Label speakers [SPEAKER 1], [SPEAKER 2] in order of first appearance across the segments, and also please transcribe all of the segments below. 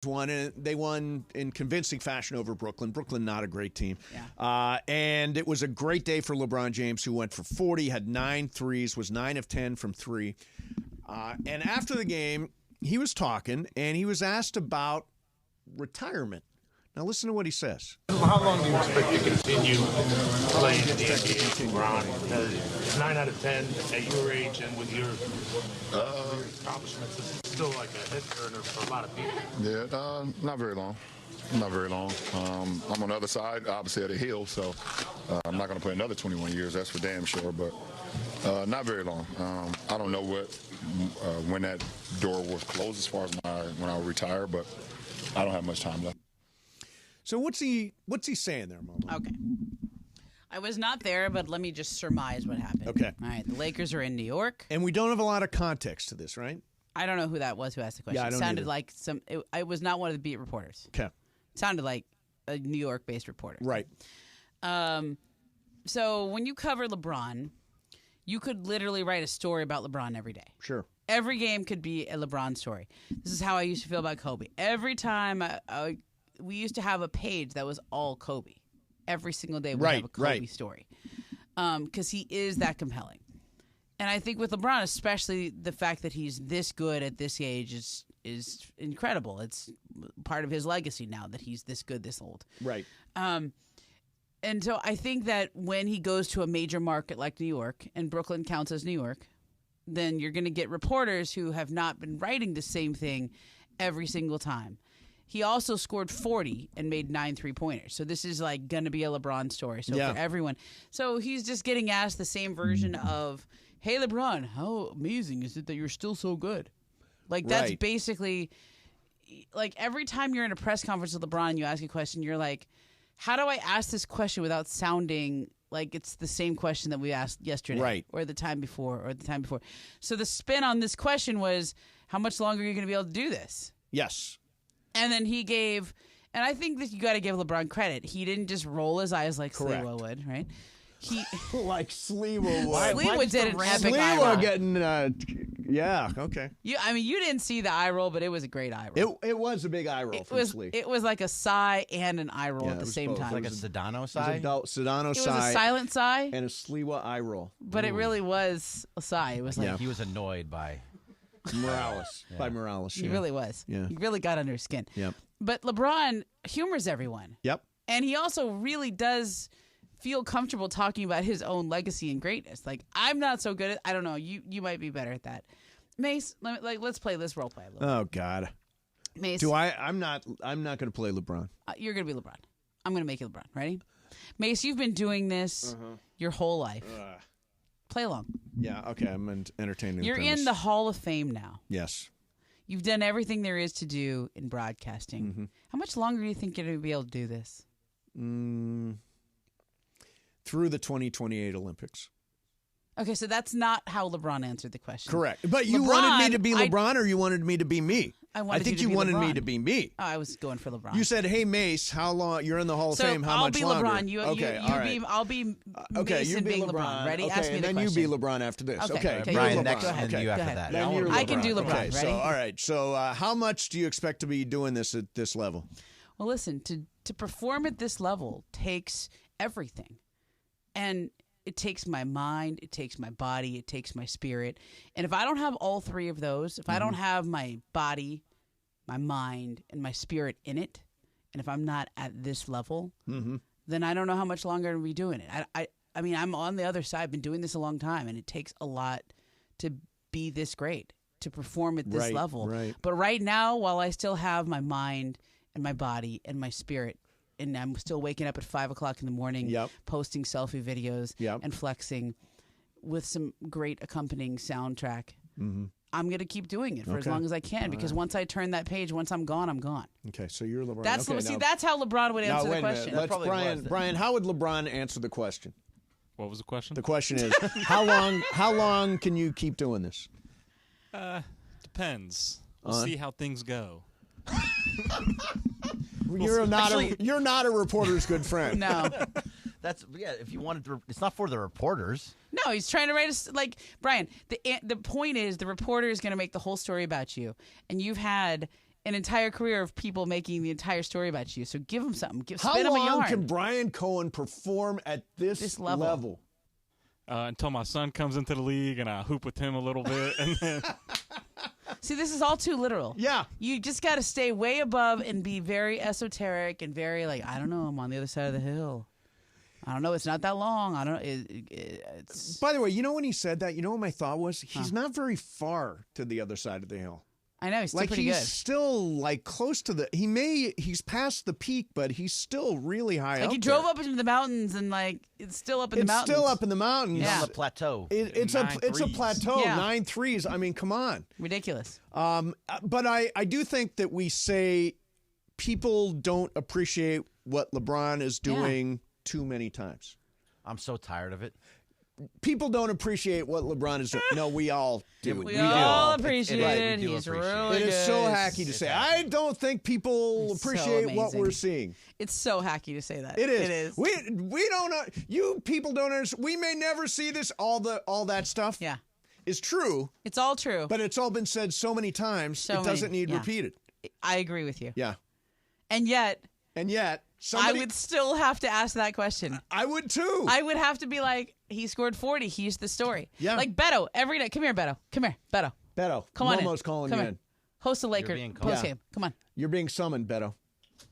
[SPEAKER 1] They won in convincing fashion over Brooklyn. Brooklyn, not a great team.
[SPEAKER 2] Yeah.
[SPEAKER 1] And it was a great day for LeBron James, who went for 40, had 9 threes, was 9 of 10 from 3. And after the game, he was talking, and he was asked about retirement. Now listen to what he says.
[SPEAKER 3] How long do you expect to continue playing in the NBA, LeBron? 9 out of 10 at your age and with your accomplishments, it's still like a head turner for a lot of people.
[SPEAKER 4] Yeah, not very long. Not very long. I'm on the other side, obviously, of the hill, so I'm not going to play another 21 years. That's for damn sure, but not very long. I don't know when that door will close as far as when I'll retire, but I don't have much time left.
[SPEAKER 1] So what's he saying there, Momo?
[SPEAKER 2] Okay. I was not there, but let me just surmise what happened.
[SPEAKER 1] Okay.
[SPEAKER 2] All right. The Lakers are in New York.
[SPEAKER 1] And we don't have a lot of context to this, right?
[SPEAKER 2] I don't know who that was who asked the question.
[SPEAKER 1] Yeah, I
[SPEAKER 2] it
[SPEAKER 1] don't
[SPEAKER 2] sounded
[SPEAKER 1] either.
[SPEAKER 2] like it was not one of the beat reporters.
[SPEAKER 1] Okay.
[SPEAKER 2] It sounded like a New York-based reporter.
[SPEAKER 1] Right.
[SPEAKER 2] So when you cover LeBron, you could literally write a story about LeBron every day.
[SPEAKER 1] Sure.
[SPEAKER 2] Every game could be a LeBron story. This is how I used to feel about Kobe. Every time we used to have a page that was all Kobe. Every single day we have a Kobe story. Because he is that compelling. And I think with LeBron, especially the fact that he's this good at this age is incredible. It's part of his legacy now that he's this good, this old.
[SPEAKER 1] Right.
[SPEAKER 2] And so I think that when he goes to a major market like New York, and Brooklyn counts as New York, then you're going to get reporters who have not been writing the same thing every single time. He also scored 40 and made 9 3-pointers. So this is like going to be a LeBron story. So for everyone. So he's just getting asked the same version of, hey, LeBron, how amazing is it that you're still so good? Like that's basically like every time you're in a press conference with LeBron, you ask a question, you're like, how do I ask this question without sounding like it's the same question that we asked yesterday or the time before or the time before? So the spin on this question was, how much longer are you going to be able to do this?
[SPEAKER 1] Yes.
[SPEAKER 2] And then he gave, and I think that you got to give LeBron credit. He didn't just roll his eyes like Sliwa would, right? He
[SPEAKER 1] like Sliwa would.
[SPEAKER 2] Sliwa did an epic eye roll.
[SPEAKER 1] Sliwa getting, yeah, okay.
[SPEAKER 2] You didn't see the eye roll, but it was a great eye roll.
[SPEAKER 1] It was a big eye roll from Sliwa.
[SPEAKER 2] It was like a sigh and an eye roll at the same time.
[SPEAKER 5] Like a Sedano sigh?
[SPEAKER 1] It was a Sedano sigh.
[SPEAKER 2] It was a silent sigh.
[SPEAKER 1] And a Sliwa eye roll.
[SPEAKER 2] But it really was a sigh. It was like
[SPEAKER 5] he was annoyed by
[SPEAKER 1] Morales. By Morales.
[SPEAKER 2] He really was.
[SPEAKER 1] Yeah.
[SPEAKER 2] He really got under his skin.
[SPEAKER 1] Yep.
[SPEAKER 2] But LeBron humors everyone.
[SPEAKER 1] Yep.
[SPEAKER 2] And he also really does feel comfortable talking about his own legacy and greatness. Like, I'm not so good at, I don't know, you might be better at that. Mace, let's play this role play a little bit.
[SPEAKER 1] Oh God.
[SPEAKER 2] Mace.
[SPEAKER 1] I'm not going to play LeBron.
[SPEAKER 2] You're going to be LeBron. I'm going to make you LeBron. Ready? Mace, you've been doing this your whole life. Play along.
[SPEAKER 1] Yeah, okay, I'm entertaining.
[SPEAKER 2] You're in the Hall of Fame now.
[SPEAKER 1] Yes.
[SPEAKER 2] You've done everything there is to do in broadcasting. Mm-hmm. How much longer do you think you're going to be able to do this?
[SPEAKER 1] Through the 2028 Olympics.
[SPEAKER 2] Okay, so that's not how LeBron answered the question.
[SPEAKER 1] Correct. But you wanted me to be LeBron or you wanted me to be me?
[SPEAKER 2] I
[SPEAKER 1] think you wanted me to be me.
[SPEAKER 2] Oh, I was going for LeBron.
[SPEAKER 1] You said, hey, Mace, how long? You're in the Hall of Fame. How much longer?
[SPEAKER 2] I'll be LeBron. I'll be Mason being LeBron. Ready?
[SPEAKER 1] Okay,
[SPEAKER 2] ask me
[SPEAKER 1] and
[SPEAKER 2] the
[SPEAKER 1] then
[SPEAKER 2] question.
[SPEAKER 1] you be LeBron after this.
[SPEAKER 2] Okay.
[SPEAKER 5] Brian, next, and you after that.
[SPEAKER 2] I can do LeBron.
[SPEAKER 1] Okay,
[SPEAKER 2] ready?
[SPEAKER 1] so, all right. So how much do you expect to be doing this at this level?
[SPEAKER 2] Well, listen, to perform at this level takes everything. And it takes my mind, it takes my body, it takes my spirit. And if I don't have all three of those, if I don't have my body, my mind, and my spirit in it, and if I'm not at this level, then I don't know how much longer I'm going to be doing it. I mean, I'm on the other side. I've been doing this a long time, and it takes a lot to be this great, to perform at this level.
[SPEAKER 1] Right.
[SPEAKER 2] But right now, while I still have my mind and my body and my spirit, and I'm still waking up at 5 o'clock in the morning, posting selfie videos and flexing with some great accompanying soundtrack. I'm going to keep doing it for as long as I can because once I turn that page, once I'm gone, I'm gone.
[SPEAKER 1] Okay, so you're LeBron.
[SPEAKER 2] That's how LeBron would answer the question.
[SPEAKER 1] Brian, how would LeBron answer the question?
[SPEAKER 6] What was the question?
[SPEAKER 1] The question is, how long can you keep doing this?
[SPEAKER 6] Depends. We'll see how things go.
[SPEAKER 1] You're not a reporter's good friend.
[SPEAKER 2] No.
[SPEAKER 5] If you wanted to, it's not for the reporters.
[SPEAKER 2] No, he's trying to write Brian, the point is the reporter is going to make the whole story about you. And you've had an entire career of people making the entire story about you. So give him something.
[SPEAKER 1] How
[SPEAKER 2] spin him a
[SPEAKER 1] long
[SPEAKER 2] yarn.
[SPEAKER 1] can Brian Cohen perform at this level?
[SPEAKER 6] Until my son comes into the league and I hoop with him a little bit, and then
[SPEAKER 2] See, this is all too literal.
[SPEAKER 1] Yeah.
[SPEAKER 2] You just got to stay way above and be very esoteric and very like, I don't know, I'm on the other side of the hill. I don't know. It's not that long. I don't know. It's.
[SPEAKER 1] By the way, you know when he said that, you know what my thought was? He's not very far to the other side of the hill.
[SPEAKER 2] I know he's still
[SPEAKER 1] Like
[SPEAKER 2] pretty
[SPEAKER 1] he's
[SPEAKER 2] good.
[SPEAKER 1] still like close to the. He's past the peak, but he's still really high
[SPEAKER 2] Like
[SPEAKER 1] up.
[SPEAKER 2] he drove up into the mountains and like it's still up in the
[SPEAKER 1] It's
[SPEAKER 2] mountains.
[SPEAKER 1] still up in the mountains.
[SPEAKER 2] Yeah.
[SPEAKER 5] On the plateau.
[SPEAKER 1] It's a
[SPEAKER 6] 9
[SPEAKER 1] plateau.
[SPEAKER 2] Yeah.
[SPEAKER 1] 9 threes. I mean, come on.
[SPEAKER 2] Ridiculous.
[SPEAKER 1] But I do think that we say people don't appreciate what LeBron is doing too many times.
[SPEAKER 5] I'm so tired of it.
[SPEAKER 1] People don't appreciate what LeBron is doing. No, we all do.
[SPEAKER 2] We
[SPEAKER 5] do.
[SPEAKER 2] all
[SPEAKER 5] It's-
[SPEAKER 2] appreciate
[SPEAKER 5] right, we
[SPEAKER 2] it.
[SPEAKER 5] do
[SPEAKER 2] He's
[SPEAKER 5] appreciate it.
[SPEAKER 2] really
[SPEAKER 1] It
[SPEAKER 2] good.
[SPEAKER 1] is so hacky to say. I don't think people
[SPEAKER 2] It's so
[SPEAKER 1] appreciate what
[SPEAKER 2] amazing.
[SPEAKER 1] we're seeing.
[SPEAKER 2] It's so hacky to say that.
[SPEAKER 1] It is.
[SPEAKER 2] It is.
[SPEAKER 1] We don't know. You people don't understand. We may never see this. All that stuff.
[SPEAKER 2] Yeah.
[SPEAKER 1] Is true,
[SPEAKER 2] It's all true.
[SPEAKER 1] but it's all been said so many times.
[SPEAKER 2] So
[SPEAKER 1] it doesn't
[SPEAKER 2] many,
[SPEAKER 1] need
[SPEAKER 2] yeah.
[SPEAKER 1] repeated.
[SPEAKER 2] I agree with you.
[SPEAKER 1] Yeah.
[SPEAKER 2] And yet,
[SPEAKER 1] And yet,
[SPEAKER 2] I
[SPEAKER 1] somebody,
[SPEAKER 2] would still have to ask that question.
[SPEAKER 1] I would too.
[SPEAKER 2] I would have to be like, he scored 40. He's the story.
[SPEAKER 1] Yeah.
[SPEAKER 2] Like Beto every day. Come here, Beto. Come here, Beto.
[SPEAKER 1] Beto,
[SPEAKER 2] Come on
[SPEAKER 1] Momo's
[SPEAKER 2] in.
[SPEAKER 1] calling
[SPEAKER 2] Come
[SPEAKER 1] you
[SPEAKER 2] in.
[SPEAKER 1] in.
[SPEAKER 2] Host a Laker
[SPEAKER 5] being called.
[SPEAKER 2] post game. Come on.
[SPEAKER 1] You're being summoned, Beto.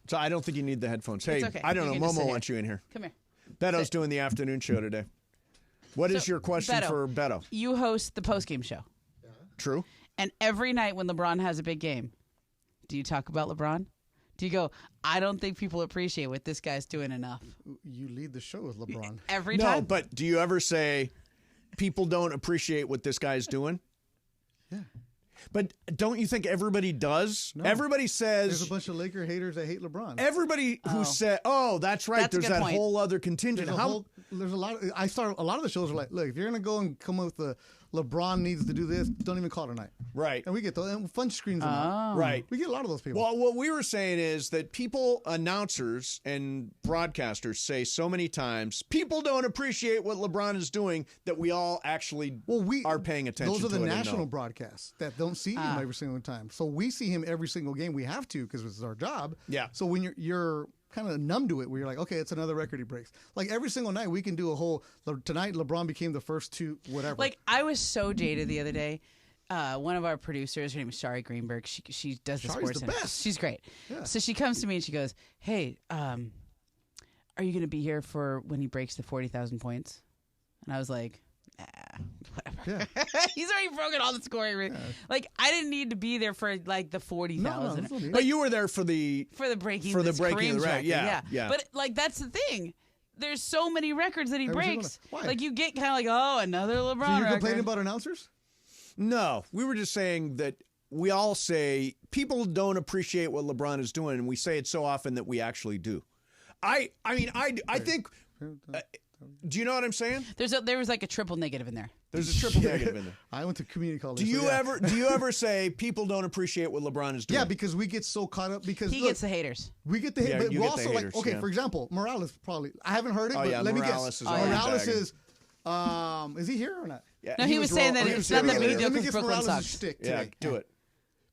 [SPEAKER 1] So I don't think you need the headphones. Hey,
[SPEAKER 2] okay.
[SPEAKER 1] I don't
[SPEAKER 2] You
[SPEAKER 1] know.
[SPEAKER 2] can just sit
[SPEAKER 1] Momo
[SPEAKER 2] here.
[SPEAKER 1] wants you in here.
[SPEAKER 2] Come here.
[SPEAKER 1] Beto's doing the afternoon show today. What is
[SPEAKER 2] So,
[SPEAKER 1] your question
[SPEAKER 2] Beto.
[SPEAKER 1] for Beto?
[SPEAKER 2] You host the post game show.
[SPEAKER 1] True.
[SPEAKER 2] And every night when LeBron has a big game, do you talk about LeBron? Do you go, I don't think people appreciate what this guy's doing enough?
[SPEAKER 7] You lead the show with LeBron.
[SPEAKER 2] Every
[SPEAKER 1] No,
[SPEAKER 2] time?
[SPEAKER 1] but do you ever say people don't appreciate what this guy's doing?
[SPEAKER 7] Yeah.
[SPEAKER 1] But don't you think everybody does?
[SPEAKER 7] No.
[SPEAKER 1] Everybody
[SPEAKER 7] There's
[SPEAKER 1] says.
[SPEAKER 7] a bunch of Laker haters that hate LeBron.
[SPEAKER 1] Everybody who
[SPEAKER 2] Oh.
[SPEAKER 1] said, "Oh, that's right."
[SPEAKER 2] That's a
[SPEAKER 1] There's
[SPEAKER 2] good
[SPEAKER 1] that
[SPEAKER 2] point.
[SPEAKER 1] whole other contingent.
[SPEAKER 7] There's a lot. A lot of the shows are like, look, if you're gonna go and come up with the LeBron needs to do this, don't even call tonight.
[SPEAKER 1] Right.
[SPEAKER 7] And we get those and fun screens them out.
[SPEAKER 1] Right.
[SPEAKER 7] We get a lot of those people.
[SPEAKER 1] Well, what we were saying is that people, announcers and broadcasters say so many times, people don't appreciate what LeBron is doing that we all actually
[SPEAKER 7] we
[SPEAKER 1] are paying attention to
[SPEAKER 7] Those are the
[SPEAKER 1] it and
[SPEAKER 7] national
[SPEAKER 1] know.
[SPEAKER 7] broadcasts that don't see him every single time. So we see him every single game. We have to because it's our job.
[SPEAKER 1] Yeah.
[SPEAKER 7] So when you're kind of numb to it, where you're like, okay, it's another record he breaks. Like every single night, we can do a whole. Tonight, LeBron became the first two, whatever.
[SPEAKER 2] Like, I was so jaded the other day. One of our producers, her name is Shari Greenberg. She does the
[SPEAKER 7] Shari's
[SPEAKER 2] sports.
[SPEAKER 7] the
[SPEAKER 2] Center.
[SPEAKER 7] best.
[SPEAKER 2] She's great.
[SPEAKER 7] Yeah.
[SPEAKER 2] So she comes to me and she goes, "Hey, are you going to be here for when he breaks the 40,000 points?" And I was like, whatever.
[SPEAKER 7] Yeah.
[SPEAKER 2] He's already broken all the scoring. Like, I didn't need to be there for like the 40,000
[SPEAKER 7] that's not needed.
[SPEAKER 1] But you were there for the
[SPEAKER 2] for the breaking
[SPEAKER 1] For the
[SPEAKER 2] this
[SPEAKER 1] breaking of
[SPEAKER 2] Kareem's
[SPEAKER 1] the
[SPEAKER 2] record.
[SPEAKER 1] record. Yeah.
[SPEAKER 2] But like, that's the thing. There's so many records that he
[SPEAKER 7] Every single
[SPEAKER 2] breaks.
[SPEAKER 7] one. Why?
[SPEAKER 2] Like, you get kind of like, oh, another LeBron
[SPEAKER 7] So you're
[SPEAKER 2] record.
[SPEAKER 7] complaining about announcers?
[SPEAKER 1] No, we were just saying that we all say people don't appreciate what LeBron is doing, and we say it so often that we actually do. I think. Do you know what I'm saying?
[SPEAKER 2] There was like a triple negative in there.
[SPEAKER 1] There's a triple negative in there.
[SPEAKER 7] I went to community college.
[SPEAKER 1] Do
[SPEAKER 7] so
[SPEAKER 1] you
[SPEAKER 7] yeah.
[SPEAKER 1] do you ever say people don't appreciate what LeBron is doing?
[SPEAKER 7] Yeah, because we get so caught up. Because
[SPEAKER 2] He
[SPEAKER 7] look,
[SPEAKER 2] gets the haters.
[SPEAKER 7] we get the hate,
[SPEAKER 1] Yeah,
[SPEAKER 7] but
[SPEAKER 1] you
[SPEAKER 7] we're
[SPEAKER 1] get the
[SPEAKER 7] also
[SPEAKER 1] haters,
[SPEAKER 7] like, okay,
[SPEAKER 1] yeah.
[SPEAKER 7] for example, Morales probably. I haven't heard it,
[SPEAKER 1] Oh,
[SPEAKER 7] but
[SPEAKER 1] yeah,
[SPEAKER 7] let me
[SPEAKER 1] Morales
[SPEAKER 7] guess.
[SPEAKER 1] is on
[SPEAKER 7] Morales
[SPEAKER 1] tagging.
[SPEAKER 7] is he here or not?
[SPEAKER 1] Yeah,
[SPEAKER 2] No, he was saying
[SPEAKER 1] wrong.
[SPEAKER 2] that
[SPEAKER 1] He
[SPEAKER 2] it's
[SPEAKER 1] was
[SPEAKER 2] not
[SPEAKER 1] saying
[SPEAKER 2] that big a
[SPEAKER 1] earlier.
[SPEAKER 2] deal
[SPEAKER 7] Let me
[SPEAKER 2] because
[SPEAKER 7] give
[SPEAKER 2] Brooklyn
[SPEAKER 7] Morales a
[SPEAKER 2] sucks.
[SPEAKER 7] stick
[SPEAKER 1] Yeah,
[SPEAKER 7] today.
[SPEAKER 1] do it.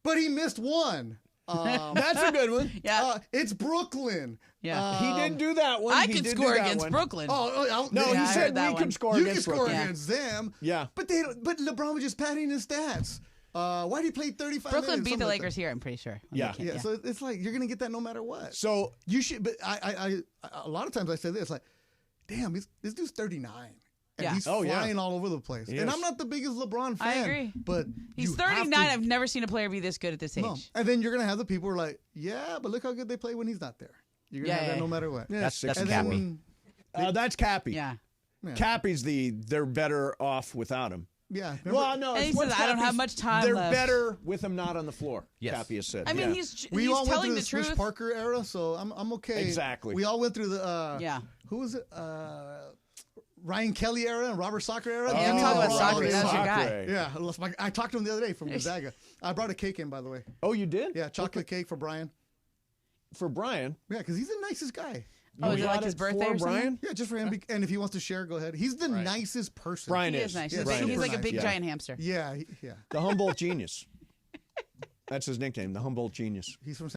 [SPEAKER 7] But he missed one.
[SPEAKER 1] That's a good one.
[SPEAKER 2] Yeah.
[SPEAKER 7] It's Brooklyn.
[SPEAKER 2] Yeah.
[SPEAKER 1] He didn't do that one.
[SPEAKER 2] I
[SPEAKER 1] He
[SPEAKER 2] could
[SPEAKER 1] did
[SPEAKER 2] score
[SPEAKER 1] do that
[SPEAKER 2] against
[SPEAKER 1] one.
[SPEAKER 2] Brooklyn.
[SPEAKER 1] No,
[SPEAKER 2] Yeah,
[SPEAKER 1] he
[SPEAKER 2] I
[SPEAKER 1] said
[SPEAKER 2] heard that
[SPEAKER 1] we
[SPEAKER 2] one.
[SPEAKER 1] could score
[SPEAKER 7] You can
[SPEAKER 1] against
[SPEAKER 7] score
[SPEAKER 1] Brooklyn.
[SPEAKER 2] Yeah.
[SPEAKER 7] against them.
[SPEAKER 1] Yeah.
[SPEAKER 7] But they don't, but LeBron was just padding his stats. Why did he play 35
[SPEAKER 2] Brooklyn
[SPEAKER 7] minutes?
[SPEAKER 2] beat the
[SPEAKER 7] Something like
[SPEAKER 2] Lakers here, I'm pretty sure. when
[SPEAKER 1] Yeah.
[SPEAKER 2] they came-
[SPEAKER 7] that. Yeah, so it's like you're gonna get that no matter what.
[SPEAKER 1] So
[SPEAKER 7] You should, but I a lot of times I say this like, damn, this dude's 39. And
[SPEAKER 2] Yeah.
[SPEAKER 7] he's
[SPEAKER 1] Oh, yeah.
[SPEAKER 7] flying all over the place.
[SPEAKER 1] He
[SPEAKER 7] And
[SPEAKER 1] is.
[SPEAKER 7] I'm not the biggest LeBron fan.
[SPEAKER 2] I agree.
[SPEAKER 7] But
[SPEAKER 2] He's
[SPEAKER 7] you have
[SPEAKER 2] 39.
[SPEAKER 7] to-
[SPEAKER 2] I've never seen a player be this good at this age.
[SPEAKER 7] No. And then you're gonna have the people who are like, yeah, but look how good they play when he's not there. You're gonna
[SPEAKER 2] Yeah,
[SPEAKER 7] have
[SPEAKER 2] yeah,
[SPEAKER 7] that no
[SPEAKER 2] yeah.
[SPEAKER 7] matter what.
[SPEAKER 1] Yeah,
[SPEAKER 5] That's
[SPEAKER 7] And
[SPEAKER 5] Cappy.
[SPEAKER 7] then,
[SPEAKER 1] that's Cappy.
[SPEAKER 2] Yeah.
[SPEAKER 1] Cappy's they're better off without him.
[SPEAKER 7] yeah.
[SPEAKER 1] Well, no,
[SPEAKER 2] And
[SPEAKER 1] it's
[SPEAKER 2] he
[SPEAKER 1] what
[SPEAKER 2] says, "I don't have
[SPEAKER 1] Cappy's-
[SPEAKER 2] much time
[SPEAKER 1] They're
[SPEAKER 2] left."
[SPEAKER 1] better with him not on the floor.
[SPEAKER 5] Yes.
[SPEAKER 1] Cappy has said.
[SPEAKER 2] I mean,
[SPEAKER 1] yeah.
[SPEAKER 2] he's
[SPEAKER 7] we all went
[SPEAKER 2] telling
[SPEAKER 7] through
[SPEAKER 2] the
[SPEAKER 7] the Swish
[SPEAKER 2] truth.
[SPEAKER 7] Parker era, so I'm okay.
[SPEAKER 1] Exactly.
[SPEAKER 7] We all went through the
[SPEAKER 2] Yeah.
[SPEAKER 7] Who was it? Ryan Kelly era and Robert Soccer era.
[SPEAKER 2] Yeah, I'm
[SPEAKER 7] We
[SPEAKER 2] talking
[SPEAKER 7] all
[SPEAKER 2] about
[SPEAKER 7] were
[SPEAKER 2] soccer.
[SPEAKER 7] all
[SPEAKER 2] That's your
[SPEAKER 7] in.
[SPEAKER 2] guy.
[SPEAKER 7] Yeah, I talked to him the other day from Gonzaga. I brought a cake in, by the way.
[SPEAKER 1] Oh, you did?
[SPEAKER 7] Yeah, chocolate cake for Brian.
[SPEAKER 1] For Brian.
[SPEAKER 7] Yeah, because he's the nicest guy.
[SPEAKER 2] Oh,
[SPEAKER 1] You
[SPEAKER 2] is it
[SPEAKER 1] got
[SPEAKER 2] like his birthday
[SPEAKER 1] for
[SPEAKER 2] or something?
[SPEAKER 1] Brian?
[SPEAKER 7] Yeah, just for him. And if he wants to share, go ahead. He's the nicest person.
[SPEAKER 1] Brian
[SPEAKER 2] He
[SPEAKER 1] is.
[SPEAKER 2] is nice.
[SPEAKER 7] Yeah,
[SPEAKER 2] He's,
[SPEAKER 7] Brian
[SPEAKER 2] he's
[SPEAKER 7] is
[SPEAKER 2] like a
[SPEAKER 7] nice,
[SPEAKER 2] big
[SPEAKER 1] yeah.
[SPEAKER 2] giant hamster.
[SPEAKER 7] Yeah, yeah.
[SPEAKER 1] The Humboldt genius. That's his nickname, the Humboldt Genius.
[SPEAKER 7] He's from